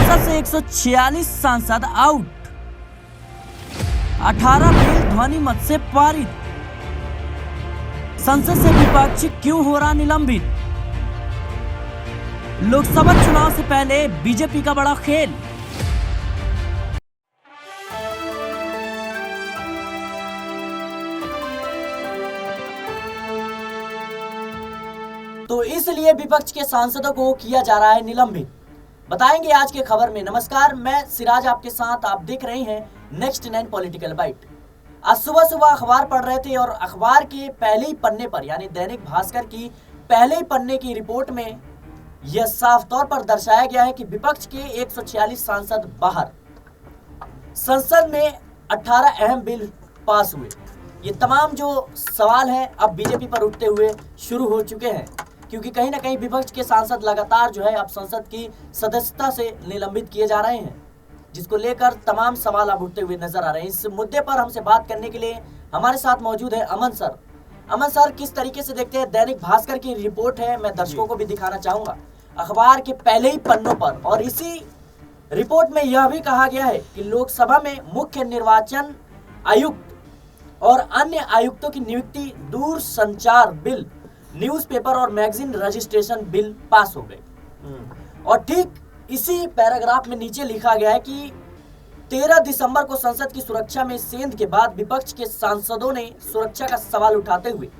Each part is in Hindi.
संसद से 146 सांसद आउट, 18 बिल ध्वनि मत से पारित। संसद से विपक्ष क्यों हो रहा निलंबित? लोकसभा चुनाव से पहले बीजेपी का बड़ा खेल। तो इसलिए विपक्ष के सांसदों को किया जा रहा है निलंबित, बताएंगे आज के खबर में। नमस्कार, मैं सिराज आपके साथ, आप देख रहे हैं नेक्स्ट 9 पॉलिटिकल बाइट। आज सुबह सुबह अखबार पढ़ रहे थे और अखबार के पहले ही पन्ने पर, यानी दैनिक भास्कर की पहले ही पन्ने की रिपोर्ट में यह साफ तौर पर दर्शाया गया है कि विपक्ष के 146 सांसद बाहर। संसद में 18 अहम बिल पास हुए। ये तमाम जो सवाल हैं अब बीजेपी पर उठते हुए शुरू हो चुके हैं, क्योंकि कहीं ना कहीं विपक्ष के सांसद लगातार जो है अब संसद की सदस्यता से निलंबित किए जा रहे हैं, जिसको लेकर तमाम सवाल अब उठते हुए नजर आ रहे हैं। इस मुद्दे पर हमसे बात करने के लिए हमारे साथ मौजूद है अमन सर। अमन सर, किस तरीके से देखते हैं? दैनिक भास्कर की रिपोर्ट है, मैं दर्शकों को भी दिखाना चाहूंगा, अखबार के पहले ही पन्नों पर, और इसी रिपोर्ट में यह भी कहा गया है कि लोकसभा में मुख्य निर्वाचन आयुक्त और अन्य आयुक्तों की नियुक्ति, दूर संचार बिल, न्यूज़पेपर और मैगजीन रजिस्ट्रेशन बिल पास हो गए। और ठीक इसी पैराग्राफ में नीचे लिखा गया है कि 13 दिसंबर को संसद की सुरक्षा में सेंध के बाद विपक्ष के सांसदों ने सुरक्षा का सवाल उठाते हुए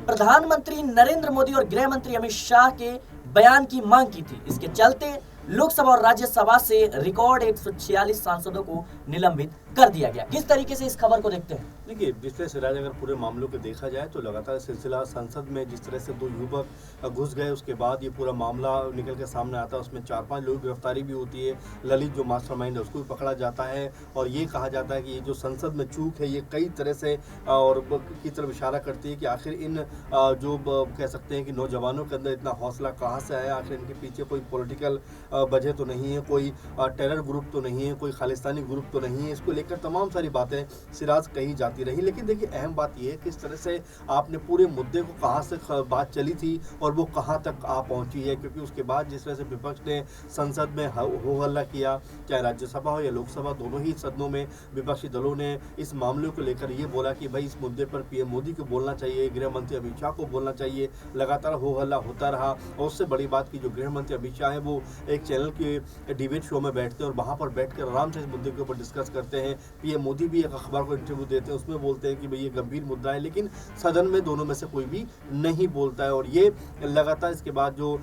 प्रधानमंत्री नरेंद्र मोदी और गृह मंत्री अमित शाह के बयान की मांग की थी। इसके चलते लोकसभा और राज्यसभा से रिकॉर्ड 146 सांसदों को निलंबित कर दिया गया। किस तरीके से इस खबर को देखते हैं? देखिए, जिस तरह से राज अगर पूरे मामलों को देखा जाए तो लगातार सिलसिला संसद में जिस तरह से 2 युवक घुस गए, उसके बाद ये पूरा मामला निकल के सामने आता है। उसमें 4-5 लोग गिरफ्तारी भी होती है। ललित जो मास्टरमाइंड है उसको भी पकड़ा जाता है और ये कहा जाता है कि ये जो संसद में चूक है ये कई तरह से और की तरफ इशारा करती है कि आखिर इन जो कह सकते हैं कि नौजवानों के अंदर इतना हौसला कहाँ से आया, आखिर इनके पीछे कोई पॉलिटिकल वजह तो नहीं है, कोई टेरर ग्रुप तो नहीं है, कोई खालिस्तानी ग्रुप तो नहीं है। इसको लेकर तमाम सारी बातें सिराज कही जाती रही। लेकिन देखिए, अहम बात यह है किस तरह से आपने पूरे मुद्दे को कहाँ से बात चली थी और वो कहाँ तक आ पहुंची है, क्योंकि उसके बाद जिस तरह से विपक्ष ने संसद में हो हल्ला किया, चाहे राज्यसभा हो या लोकसभा, दोनों ही सदनों में विपक्षी दलों ने इस मामले को लेकर ये बोला कि भाई इस मुद्दे पर पीएम मोदी को बोलना चाहिए, गृह मंत्री अमित शाह को बोलना चाहिए। लगातार हो हल्ला होता रहा और उससे बड़ी बात की जो गृह मंत्री अमित शाह है वो एक चैनल के डिबेट शो में बैठते हैं और वहाँ पर बैठकर आराम से इस मुद्दे के ऊपर डिस्कस करते हैं। पीएम मोदी भी एक अखबार को इंटरव्यू देते हैं, उसमें बोलते हैं कि भाई ये गंभीर मुद्दा है, लेकिन सदन में दोनों में से कोई भी नहीं बोलता है। और ये लगातार इसके बाद जो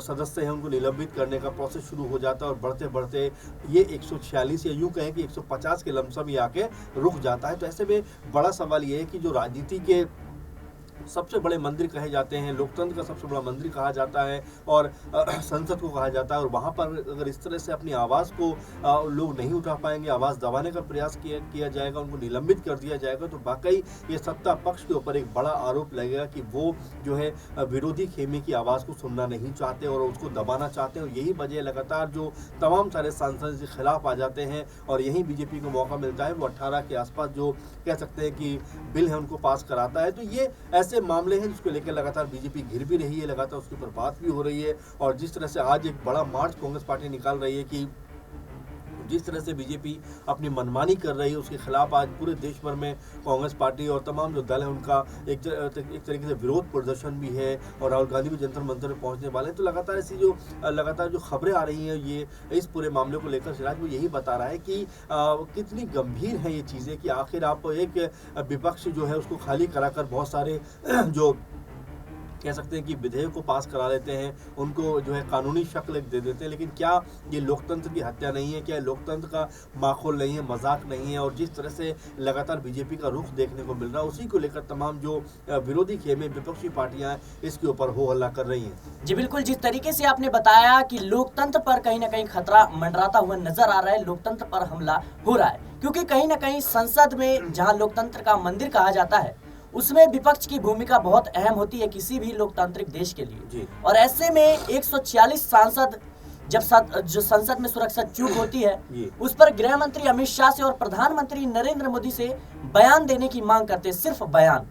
सदस्य हैं उनको निलंबित करने का प्रोसेस शुरू हो जाता है और बढ़ते बढ़ते ये 146 या यूँ कहें कि 150 के लमसम ये आके रुक जाता है। तो ऐसे में बड़ा सवाल ये है कि जो राजनीति के सबसे बड़े मंदिर कहे जाते हैं, लोकतंत्र का सबसे बड़ा मंदिर कहा जाता है और संसद को कहा जाता है, और वहाँ पर अगर इस तरह से अपनी आवाज़ को लोग नहीं उठा पाएंगे, आवाज़ दबाने का प्रयास किया जाएगा, उनको निलंबित कर दिया जाएगा, तो वाकई ये सत्ता पक्ष के ऊपर एक बड़ा आरोप लगेगा कि वो जो है विरोधी खेमे की आवाज़ को सुनना नहीं चाहते और उसको दबाना चाहते हैं। और यही वजह लगातार जो तमाम सारे सांसद के खिलाफ आ जाते हैं और यहीं बीजेपी को मौका मिलता है, वो 18 के आसपास जो कह सकते हैं कि बिल है उनको पास कराता है। तो ये ऐसे मामले हैं जिसको लेकर लगातार बीजेपी घिर भी रही है, लगातार उसके ऊपर बात भी हो रही है। और जिस तरह से आज एक बड़ा मार्च कांग्रेस पार्टी निकाल रही है कि जिस तरह से बीजेपी अपनी मनमानी कर रही है उसके खिलाफ आज पूरे देश भर में कांग्रेस पार्टी और तमाम जो दल है उनका एक तरीके से विरोध प्रदर्शन भी है और राहुल गांधी भी जंतर मंतर में पहुंचने वाले हैं। तो लगातार जो खबरें आ रही हैं ये इस पूरे मामले को लेकर सिराज वो यही बता रहा है कि कितनी गंभीर है ये चीज़ें कि आखिर आप एक विपक्ष जो है उसको खाली कराकर बहुत सारे जो कह सकते हैं कि विधेयक को पास करा लेते हैं, उनको जो है कानूनी शक्ल दे देते हैं। लेकिन क्या ये लोकतंत्र की हत्या नहीं है? क्या लोकतंत्र का माखौल नहीं है, मजाक नहीं है? और जिस तरह से लगातार बीजेपी का रुख देखने को मिल रहा है उसी को लेकर तमाम जो विरोधी खेमे विपक्षी पार्टियां इसके ऊपर हो हल्ला कर रही हैं। जी बिल्कुल, जिस तरीके से आपने बताया कि लोकतंत्र पर कहीं ना कहीं खतरा मंडराता हुआ नजर आ रहा है, लोकतंत्र पर हमला हो रहा है, क्योंकि कहीं ना कहीं संसद में जहां लोकतंत्र का मंदिर कहा जाता है उसमें विपक्ष की भूमिका बहुत अहम होती है किसी भी लोकतांत्रिक देश के लिए। और ऐसे में 146 सांसद जब जो संसद में सुरक्षा चूक होती है उस पर गृह मंत्री अमित शाह से और प्रधानमंत्री नरेंद्र मोदी से बयान देने की मांग करते हैं, सिर्फ बयान।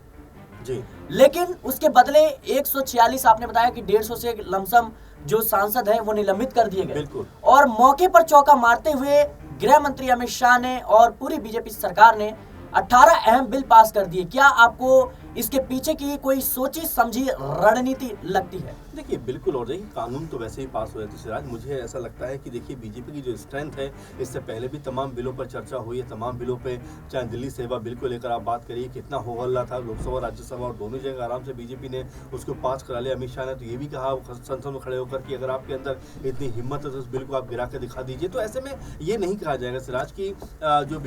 लेकिन उसके बदले 146 आपने बताया कि 150 से लमसम जो सांसद हैं वो निलंबित कर दिए गए। बिल्कुल। और मौके पर चौका मारते हुए गृह मंत्री अमित शाह ने और पूरी बीजेपी सरकार ने 18 अहम बिल पास कर दिए। क्या आपको इसके पीछे की कोई सोची समझी रणनीति लगती है? देखिए बिल्कुल, और देखिए कानून तो वैसे ही पास हो जाते सिराज। मुझे ऐसा लगता है कि देखिए बीजेपी की जो स्ट्रेंथ है, इससे पहले भी तमाम बिलों पर चर्चा हुई है, तमाम बिलों पे, चाहे दिल्ली सेवा बिल को लेकर आप बात करिए, कितना हो हल्ला था, लोकसभा राज्यसभा और दोनों जगह आराम से बीजेपी ने उसको पास करा लिया। अमित शाह ने तो ये भी कहा संसद में खड़े होकर कि अगर आपके अंदर इतनी हिम्मत है तो उस बिल को आप गिरा के दिखा दीजिए। तो ऐसे में ये नहीं कहा जाएगा सिराज की जो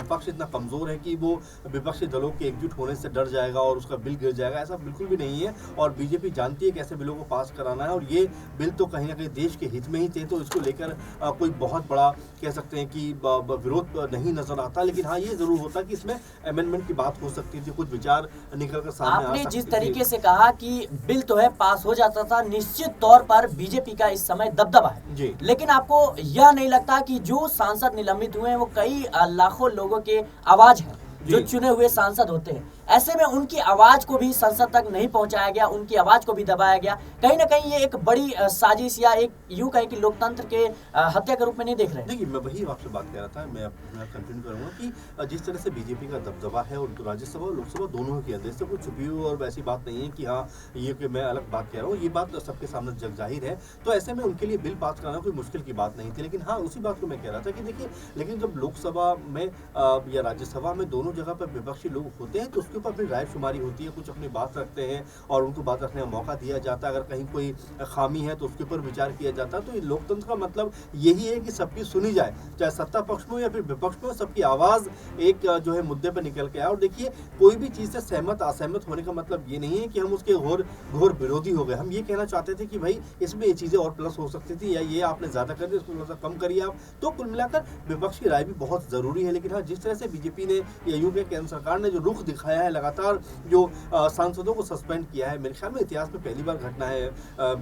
पक्ष इतना कमजोर है कि वो विपक्षी दलों के एकजुट होने से डर जाएगा और उसका बिल गिर जाएगा, ऐसा बिल्कुल भी नहीं है। और बीजेपी जानती है कि ऐसे बिलों को पास कराना है, और ये बिल तो कहीं ना कहीं देश के हित में ही थे, तो इसको लेकर कोई बहुत बड़ा कह सकते हैं कि विरोध नहीं नजर आता। लेकिन हाँ, ये जरूर होता कि इसमें अमेंडमेंट की बात हो सकती थी, कुछ विचार निकल कर सामने आ सकते थे। आपने जिस तरीके से कहा कि बिल तो है पास हो जाता था, निश्चित तौर पर बीजेपी का इस समय दबदबा है जी। लेकिन आपको यह नहीं लगता कि जो सांसद निलंबित हुए हैं वो कई लाखों लोगों के आवाज है, जो चुने हुए सांसद होते हैं, ऐसे में उनकी आवाज को भी संसद तक नहीं पहुंचाया गया, उनकी आवाज को भी दबाया गया? कहीं ना कहीं ये एक बड़ी साजिश या एक यूं कहें कि लोकतंत्र के हत्या के रूप में नहीं देख रहे? देखिए मैं वही आपसे बात कर रहा था, मैं कंटिन्यू करूंगा कि जिस तरह से बीजेपी का दबदबा है और राज्यसभा और लोकसभा दोनों के अंदर से कोई छुपी हुई और वैसी बात नहीं है कि हाँ ये कि मैं अलग बात कह रहा हूँ, ये बात सबके सामने जग जाहिर है। तो ऐसे में उनके लिए बिल पास कराना कोई मुश्किल की बात नहीं थी। लेकिन हाँ, उसी बात को मैं कह रहा था कि देखिए, लेकिन जब लोकसभा में या राज्यसभा में दोनों जगह पर विपक्षी लोग होते हैं तो उसके ऊपर फिर रायशुमारी होती है, कुछ अपनी बात रखते हैं और उनको बात रखने का मौका दिया जाता है। अगर कहीं कोई खामी है तो उसके ऊपर विचार किया जाता है। तो ये लोकतंत्र का मतलब यही है कि सबकी सुनी जाए, चाहे सत्ता पक्ष में या फिर विपक्ष में, सबकी आवाज एक जो है मुद्दे पर निकल के आए। और देखिए, कोई भी चीज से सहमत असहमत होने का मतलब ये नहीं है कि हम उसके घोर विरोधी हो गए। हम ये कहना चाहते थे कि भाई इसमें ये चीजें और प्लस हो सकती थी, या ये आपने ज्यादा कर दिया, इसको थोड़ा सा कम करिए आप। तो कुल मिलाकर विपक्ष की राय भी बहुत जरूरी है। लेकिन हाँ, जिस तरह से बीजेपी ने या यूपीए केंद्र सरकार ने जो रुख दिखाया है, लगातार जो सांसदों को सस्पेंड किया है, मेरे ख्याल में इतिहास में पहली बार घटना है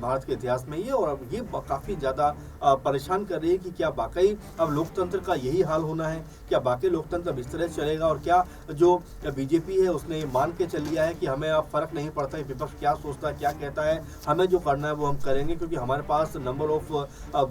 भारत के इतिहास में ये। और ये काफी ज्यादा परेशान कर रही है कि क्या वाकई अब लोकतंत्र का यही हाल होना है? क्या वाकई लोकतंत्र अब इस तरह से चलेगा? और क्या जो बीजेपी है उसने मान के चल लिया है कि हमें अब फर्क नहीं पड़ता है विपक्ष क्या सोचता है, क्या कहता है, हमें जो करना है वो हम करेंगे, क्योंकि हमारे पास नंबर ऑफ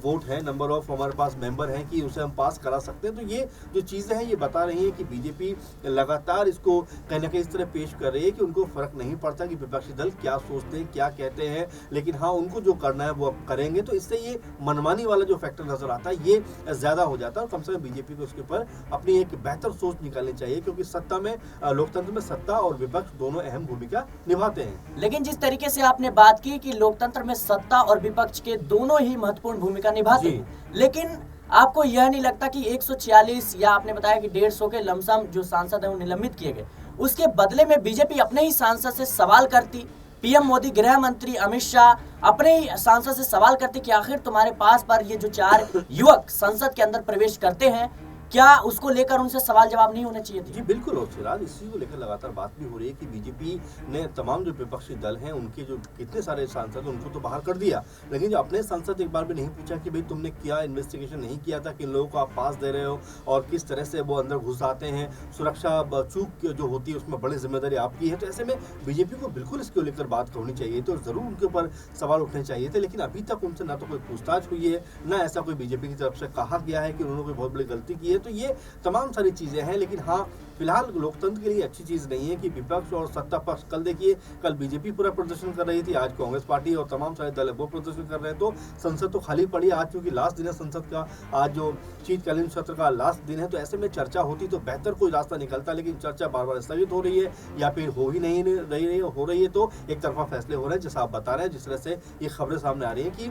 वोट है, नंबर ऑफ हमारे पास मेंबर हैं कि उसे हम पास करा सकते हैं। तो ये जो चीजें हैं ये बता रही है कि बीजेपी लगातार इसको कहीं ना कहीं इस तरह पेश कर रही है कि उनको फर्क नहीं पड़ता कि विपक्षी दल क्या सोचते हैं, क्या कहते हैं, लेकिन हाँ, उनको जो करना है वो अब करेंगे। तो इससे ये मनमानी वाला जो फैक्टर नजर आता है ये ज्यादा हो जाता है। और कम से कम बीजेपी को उसके ऊपर अपनी एक बेहतर सोच निकालनी चाहिए, क्योंकि सत्ता में, लोकतंत्र में सत्ता और विपक्ष दोनों अहम भूमिका निभाते हैं। लेकिन जिस तरीके से आपने बात की कि लोकतंत्र में सत्ता और विपक्ष के दोनों ही महत्वपूर्ण भूमिका निभाते हैं, लेकिन आपको यह नहीं लगता कि 146 या आपने बताया कि 150 के लमसम जो सांसद हैं वो निलंबित किए गए, उसके बदले में बीजेपी अपने ही सांसद से सवाल करती, पीएम मोदी, गृह मंत्री अमित शाह अपने ही सांसद से सवाल करते कि आखिर तुम्हारे पास पर ये जो 4 युवक संसद के अंदर प्रवेश करते हैं, क्या उसको लेकर उनसे सवाल जवाब नहीं होने चाहिए थे? जी बिल्कुल, और फिलहाल इसी को लेकर लगातार बात भी हो रही है कि बीजेपी ने तमाम जो विपक्षी दल हैं उनके जो कितने सारे सांसद उनको तो बाहर कर दिया, लेकिन जो अपने सांसद एक बार भी नहीं पूछा कि भाई तुमने क्या इन्वेस्टिगेशन नहीं किया था, किन लोगों को आप पास दे रहे हो और किस तरह से वो अंदर घुस आते हैं, सुरक्षा चूक जो होती है उसमें बड़ी जिम्मेदारी आपकी है। तो ऐसे में बीजेपी को बिल्कुल इसको लेकर बात होनी चाहिए, तो जरूर उनके ऊपर सवाल उठने चाहिए थे। लेकिन अभी तक उनसे ना तो कोई पूछताछ हुई है, ना ऐसा कोई बीजेपी की तरफ से कहा गया है कि उन्होंने कोई बहुत बड़ी गलती की है। तो ये तमाम सारी चीजें हैं, लेकिन हाँ, फिलहाल लोकतंत्र के लिए अच्छी चीज नहीं है कि विपक्ष और सत्ता पक्ष, कल देखिए, कल बीजेपी पूरा प्रदर्शन कर रही थी, आज कांग्रेस पार्टी और तमाम सारे दल वो प्रदर्शन कर रहे हैं। तो संसद तो खाली पड़ी आज, क्योंकि लास्ट दिन है संसद का, आज जो शीतकालीन सत्र का लास्ट दिन है। तो ऐसे में चर्चा होती तो बेहतर कोई रास्ता निकलता, लेकिन चर्चा बार बार स्थगित हो रही है या फिर हो ही नहीं हो रही है। तो एक तरफा फैसले हो रहे हैं, जैसा आप बता रहे हैं, जिस तरह से ये खबरें सामने आ रही है कि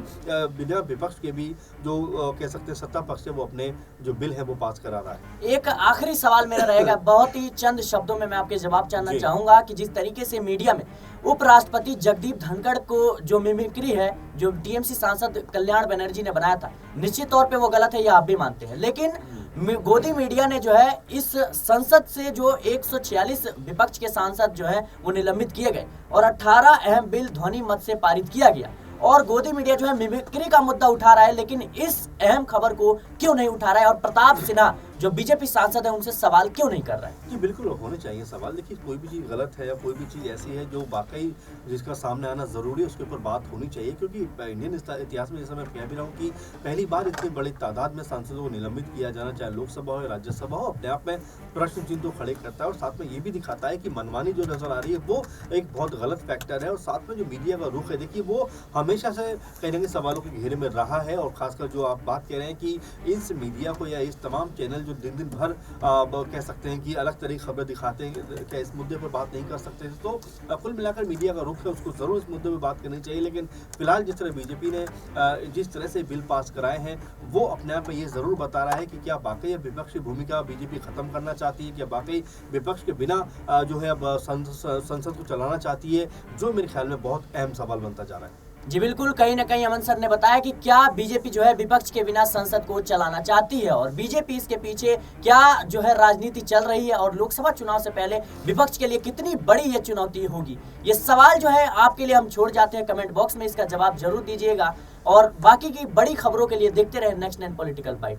बिना विपक्ष के भी जो कह सकते हैं सत्ता पक्ष है वो अपने जो बिल है वो पास करा रहा है। एक आखिरी सवाल मेरा रहेगा, बहुत ही चंद शब्दों में मैं आपके जवाब जानना चाहूंगा कि जिस तरीके से मीडिया में उपराष्ट्रपति जगदीप धनखड़ को जो मिमिक्री है, जो टीएमसी सांसद कल्याण बनर्जी ने बनाया था, निश्चित तौर पे वो गलत है, ये आप भी मानते हैं, लेकिन गोदी मीडिया ने जो है इस संसद से जो 146 विपक्ष के सांसद जो है वो निलंबित किए गए और 18 अहम बिल ध्वनि मत से पारित किया गया, और गोदी मीडिया जो है मिमिक्री का मुद्दा उठा रहा है, लेकिन इस अहम खबर को क्यों नहीं उठा रहा है? और प्रताप सिन्हा जो बीजेपी सांसद है उनसे सवाल क्यों नहीं कर रहे हैं? जी बिल्कुल होने चाहिए सवाल। देखिए कोई भी चीज़ गलत है या कोई भी चीज़ ऐसी है जो वाकई जिसका सामने आना ज़रूरी है, उसके ऊपर बात होनी चाहिए। क्योंकि इंडियन इतिहास में जैसा मैं कह भी रहा हूँ कि पहली बार इतनी बड़ी तादाद में सांसदों को निलंबित किया जाना, चाहे लोकसभा हो या राज्यसभा हो, अपने आप में प्रश्न चिन्ह तो खड़े करता है और साथ में ये भी दिखाता है कि मनमानी जो नज़र आ रही है वो एक बहुत गलत फैक्टर है। और साथ में जो मीडिया का रुख है, देखिए वो हमेशा से कहीं ना कहीं सवालों के घेरे में रहा है। और खासकर जो आप बात कह रहे हैं कि इस मीडिया को या इस तमाम चैनल जो दिन दिन भर कह सकते हैं कि अलग तरह की खबरें दिखाते हैं, क्या इस मुद्दे पर बात नहीं कर सकते? तो कुल मिलाकर मीडिया का रुख है, उसको ज़रूर इस मुद्दे पर बात करनी चाहिए। लेकिन फिलहाल जिस तरह बीजेपी ने जिस तरह से बिल पास कराए हैं, वो अपने आप में ये ज़रूर बता रहा है कि क्या वाकई अब विपक्षी भूमिका बीजेपी ख़त्म करना चाहती है, क्या वाकई विपक्ष के बिना जो है अब संसद को चलाना चाहती है, जो मेरे ख्याल में बहुत अहम सवाल बनता जा रहा है। जी बिल्कुल, कहीं ना कहीं अमन सर ने बताया कि क्या बीजेपी जो है विपक्ष के बिना संसद को चलाना चाहती है और बीजेपी इसके पीछे क्या जो है राजनीति चल रही है और लोकसभा चुनाव से पहले विपक्ष के लिए कितनी बड़ी ये चुनौती होगी। ये सवाल जो है आपके लिए हम छोड़ जाते हैं, कमेंट बॉक्स में इसका जवाब जरूर दीजिएगा और बाकी की बड़ी खबरों के लिए देखते रहे नेक्स्ट 9 पॉलिटिकल बाइट।